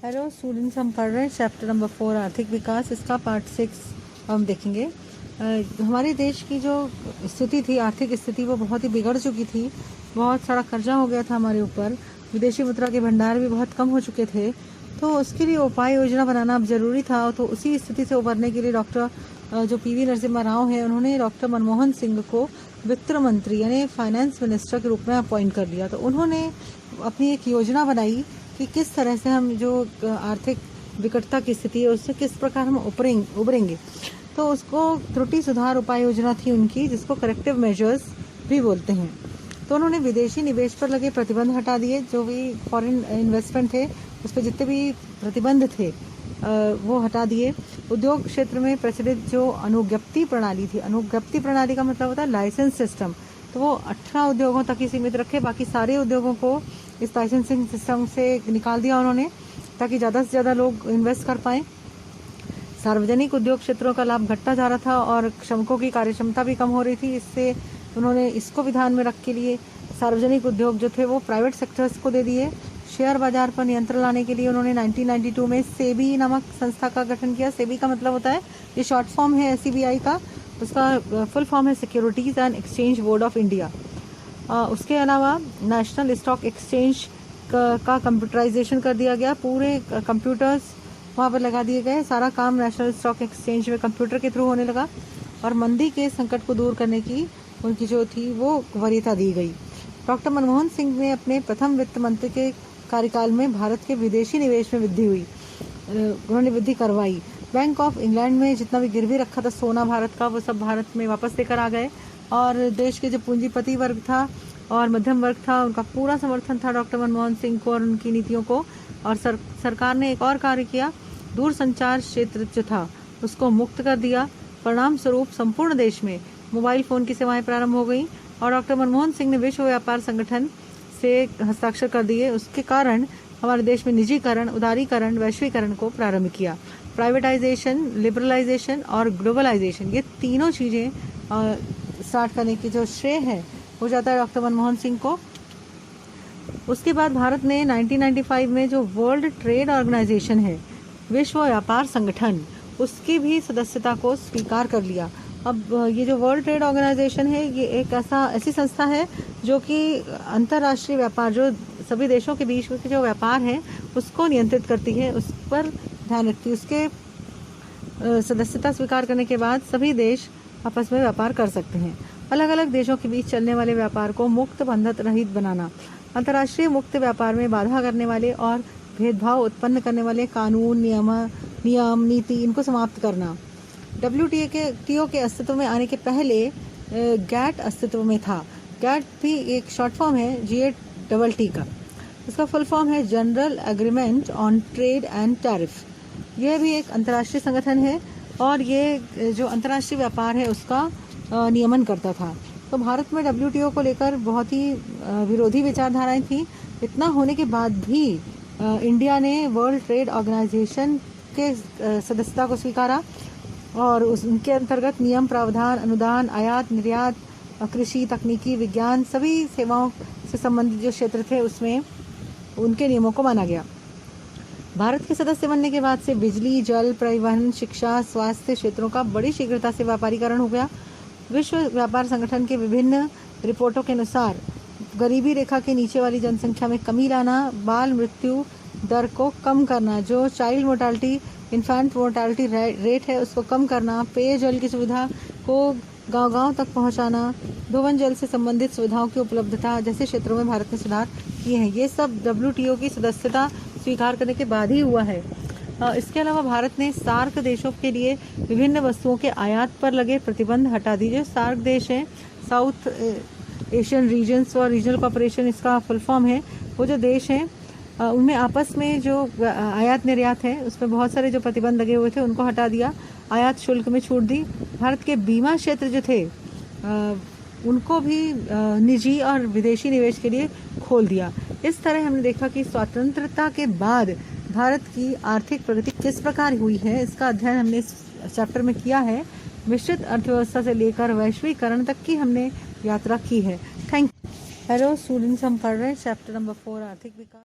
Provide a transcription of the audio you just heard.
Hello students, हम पढ़ रहे हैं चैप्टर नंबर 4 आर्थिक विकास। इसका पार्ट 6 हम देखेंगे। हमारे देश की जो स्थिति थी, आर्थिक स्थिति, वो बहुत ही बिगड़ चुकी थी। बहुत सारा कर्जा हो गया था हमारे ऊपर, विदेशी मुद्रा के भंडार भी बहुत कम हो चुके थे। तो उसके लिए उपाय योजना बनाना अब ज़रूरी था। तो उसी स्थिति से उबरने के लिए डॉक्टर जो पीवी नरसिम्हा राव हैं, उन्होंने डॉक्टर मनमोहन सिंह को वित्त मंत्री यानी फाइनेंस मिनिस्टर के रूप में अपॉइंट कर लिया। तो उन्होंने अपनी एक योजना बनाई कि किस तरह से हम जो आर्थिक विकटता की स्थिति है उससे किस प्रकार हम उबरेंगे। तो उसको त्रुटि सुधार उपाय योजना थी उनकी, जिसको करेक्टिव मेजर्स भी बोलते हैं। तो उन्होंने विदेशी निवेश पर लगे प्रतिबंध हटा दिए। जो भी फॉरेन इन्वेस्टमेंट थे उस पर जितने भी प्रतिबंध थे वो हटा दिए। उद्योग क्षेत्र में प्रचलित जो अनुज्ञप्ति प्रणाली थी, अनुज्ञप्ति प्रणाली का मतलब होता है लाइसेंस सिस्टम, तो वो 18 उद्योगों तक ही सीमित रखे। बाकी सारे उद्योगों को इस लाइसेंसिंग सिस्टम से निकाल दिया उन्होंने, ताकि ज़्यादा से ज़्यादा लोग इन्वेस्ट कर पाएँ। सार्वजनिक उद्योग क्षेत्रों का लाभ घटता जा रहा था और श्रमिकों की कार्यक्षमता भी कम हो रही थी। इससे उन्होंने इसको भी ध्यान में रख के लिए सार्वजनिक उद्योग जो थे वो प्राइवेट सेक्टर्स को दे दिए। शेयर बाजार पर नियंत्रण लाने के लिए उन्होंने 1992 में सेबी नामक संस्था का गठन किया। सेबी का मतलब होता है, ये शॉर्ट फॉर्म है SEBI का, उसका फुल फॉर्म है securities and exchange board of India. उसके अलावा नेशनल स्टॉक एक्सचेंज का कंप्यूटराइजेशन कर दिया गया। पूरे कंप्यूटर्स वहाँ पर लगा दिए गए। सारा काम नेशनल स्टॉक एक्सचेंज में कंप्यूटर के थ्रू होने लगा और मंदी के संकट को दूर करने की उनकी जो थी वो वरीयता दी गई। डॉक्टर मनमोहन सिंह ने अपने प्रथम वित्त मंत्री के कार्यकाल में भारत के विदेशी निवेश में वृद्धि हुई, उन्होंने वृद्धि करवाई। बैंक ऑफ इंग्लैंड में जितना भी गिरवी रखा था सोना भारत का, वो सब भारत में वापस लेकर आ गए। और देश के जो पूंजीपति वर्ग था और मध्यम वर्ग था, उनका पूरा समर्थन था डॉक्टर मनमोहन सिंह को और उनकी नीतियों को। और सरकार ने एक और कार्य किया, दूरसंचार क्षेत्र जो था उसको मुक्त कर दिया। परिणाम स्वरूप संपूर्ण देश में मोबाइल फ़ोन की सेवाएं प्रारंभ हो गई और डॉक्टर मनमोहन सिंह ने विश्व व्यापार संगठन से हस्ताक्षर कर दिए। उसके कारण हमारे देश में निजीकरण, उदारीकरण, वैश्वीकरण को प्रारंभ किया। प्राइवेटाइजेशन, लिबरलाइजेशन और ग्लोबलाइजेशन, ये तीनों चीज़ें स्टार्ट करने की जो श्रेय है वो जाता है डॉक्टर मनमोहन सिंह को। उसके बाद भारत ने 1995 में जो वर्ल्ड ट्रेड ऑर्गेनाइजेशन है, विश्व व्यापार संगठन, उसकी भी सदस्यता को स्वीकार कर लिया। अब ये जो वर्ल्ड ट्रेड ऑर्गेनाइजेशन है, ये एक ऐसी संस्था है जो कि अंतर्राष्ट्रीय व्यापार, जो सभी देशों के बीच के जो व्यापार है उसको नियंत्रित करती है, उस पर ध्यान रखती है। उसके सदस्यता स्वीकार करने के बाद सभी देश आपस में व्यापार कर सकते हैं। अलग अलग देशों के बीच चलने वाले व्यापार को मुक्त बंधन रहित बनाना, अंतर्राष्ट्रीय मुक्त व्यापार में बाधा करने वाले और भेदभाव उत्पन्न करने वाले कानून, नियम, नीति, इनको समाप्त करना। WTO के अस्तित्व में आने के पहले GATT अस्तित्व में था। GATT भी एक शॉर्ट फॉर्म है GATT का। इसका फुल फॉर्म है general agreement on trade and tariff. यह भी एक अंतर्राष्ट्रीय संगठन है और ये जो अंतर्राष्ट्रीय व्यापार है उसका नियमन करता था। तो भारत में WTO को लेकर बहुत ही विरोधी विचारधाराएं थी। इतना होने के बाद भी इंडिया ने वर्ल्ड ट्रेड ऑर्गेनाइजेशन के सदस्यता को स्वीकारा और उनके अंतर्गत नियम, प्रावधान, अनुदान, आयात निर्यात, कृषि, तकनीकी, विज्ञान, सभी सेवाओं से संबंधित जो क्षेत्र थे उसमें उनके नियमों को माना गया। भारत के सदस्य बनने के बाद से बिजली, जल, परिवहन, शिक्षा, स्वास्थ्य क्षेत्रों का बड़ी शीघ्रता से व्यापारीकरण हो गया। विश्व व्यापार संगठन के विभिन्न रिपोर्टों के अनुसार गरीबी रेखा के नीचे वाली जनसंख्या में कमी लाना, बाल मृत्यु दर को कम करना, जो child mortality, infant mortality rate है उसको कम करना, पेयजल की सुविधा को गांव-गांव तक पहुंचाना, धोवन जल से संबंधित सुविधाओं की उपलब्धता जैसे क्षेत्रों में भारत ने सुधार किए हैं। ये सब WTO की सदस्यता स्वीकार करने के बाद ही हुआ है। इसके अलावा भारत ने सार्क देशों के लिए विभिन्न वस्तुओं के आयात पर लगे प्रतिबंध हटा दिए। सार्क देश हैं, साउथ एशियन रीजन्स और रीजनल कॉपरेशन इसका फुल फॉर्म है। वो जो देश हैं उनमें आपस में जो आयात निर्यात है उसमें बहुत सारे जो प्रतिबंध लगे हुए थे उनको हटा दिया, आयात शुल्क में छूट दी। भारत के बीमा क्षेत्र जो थे उनको भी निजी और विदेशी निवेश के लिए खोल दिया। इस तरह हमने देखा कि स्वतंत्रता के बाद भारत की आर्थिक प्रगति किस प्रकार हुई है, इसका अध्ययन हमने इस चैप्टर में किया है। मिश्रित अर्थव्यवस्था से लेकर वैश्वीकरण तक की हमने यात्रा की है। Thank you. हेलो स्टूडेंट्स, हम पढ़ रहे हैं चैप्टर नंबर 4 आर्थिक विकास।